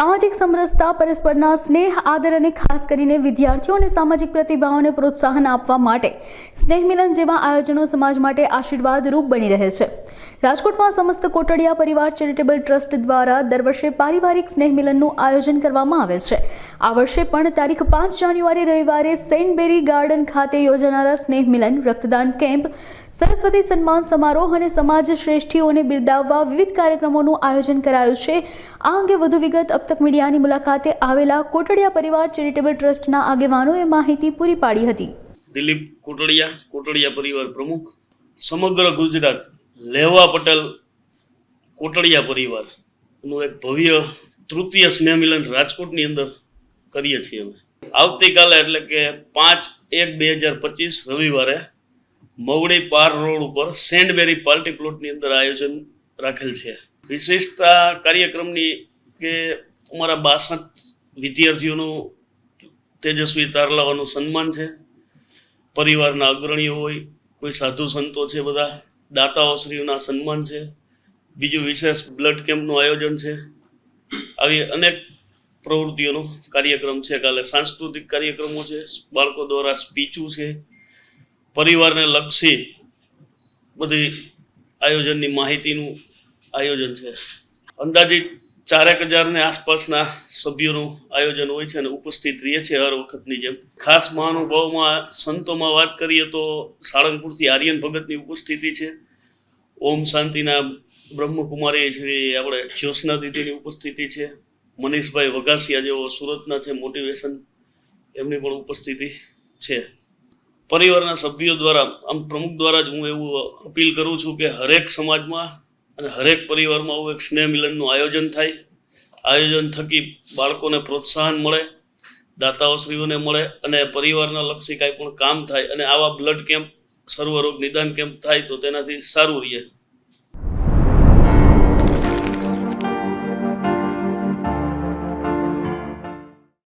સામાજિક સમરસતા, પરસ્પરના સ્નેહ, આદર અને ખાસ કરીને વિદ્યાર્થીઓ અને સામાજિક પ્રતિભાઓને પ્રોત્સાહન આપવા માટે સ્નેહ મિલન જેવા આયોજનો સમાજ માટે આશીર્વાદરૂપ બની રહે છે। રાજકોટમાં સમસ્ત કોટડિયા પરિવાર ચેરિટેબલ ટ્રસ્ટ દ્વારા દર વર્ષે પારિવારિક સ્નેહ મિલનનું આયોજન કરવામાં આવે છે। આ વર્ષે પણ તારીખ 5 જાન્યુઆરી રવિવારે સેન્ટ બેરી ગાર્ડન ખાતે યોજાનારા સ્નેહ મિલન, રક્તદાન કેમ્પ, સરસ્વતી સન્માન સમારોહ અને સમાજ શ્રેષ્ઠીઓને બિરદાવવા વિવિધ કાર્યક્રમોનું આયોજન કરાયું છે। આ અંગે વધુ વિગત અબ તક મીડિયાની મુલાકાતે આવેલા કોટડિયા પરિવાર ચેરિટેબલ ટ્રસ્ટના આગેવાનોએ માહિતી પૂરી પાડી હતી। દિલીપ કોટડિયા, કોટડિયા પરિવાર પ્રમુખ, સમગ્ર ગુજરાત લેવા પટેલ કોટડિયા પરિવારનું એક ભવ્ય તૃતીય સ્નેહ મિલન રાજકોટની અંદર કરીએ છીએ। અમે આવતીકાલે એટલે કે 5/1/2025 રવિવારે મવડી પાર રોડ ઉપર સેન્ટ બેરી પાર્ટી પ્લોટની અંદર આયોજન રાખેલ છે। વિશિષ્ટતા કાર્યક્રમની કે અમારા 62 વિદ્યાર્થીઓનું તેજસ્વી તારલાવાનું સન્માન છે। પરિવારના અગ્રણીઓ હોય, કોઈ સાધુ સંતો છે, બધા દાતાઓશ્રીઓના સન્માન છે। બીજું વિશેષ બ્લડ કેમ્પનું આયોજન છે। આવી અનેક પ્રવૃત્તિઓનો કાર્યક્રમ છે। કાલે સાંસ્કૃતિક કાર્યક્રમો છે, બાળકો દ્વારા સ્પીચું છે, પરિવારને લક્ષી બધી આયોજનની માહિતીનું આયોજન છે। અંદાજિત 4000 ને આસપાસના સભ્યોનું આયોજન હોય છે અને ઉપસ્થિત રહીએ છીએ હર વખતની જેમ। ખાસ મહાનુભાવોમાં સંતોમાં વાત કરીએ તો સાળંગપુરથી આર્યન ભગતની ઉપસ્થિતિ છે। ઓમ શાંતિના બ્રહ્મકુમારી શ્રી આપણે જ્યોત્સના દીદીની ઉપસ્થિતિ છે। મનીષભાઈ વઘાસિયા જેવો સુરતના છે મોટિવેશન, એમની પણ ઉપસ્થિતિ છે। પરિવારના સભ્યો દ્વારા, આમ પ્રમુખ દ્વારા જ હું એવું અપીલ કરું છું કે હરેક સમાજમાં અને હરેક પરિવારમાં આવું એક સ્નેહ મિલનનું આયોજન થાય। આયોજન થકી બાળકોને પ્રોત્સાહન મળે, દાતાઓશ્રીઓને મળે અને પરિવારના લક્ષી કાંઈ પણ કામ થાય અને આવા બ્લડ કેમ્પ, સર્વરોગ નિદાન કેમ્પ થાય તો તેનાથી સારું રહે।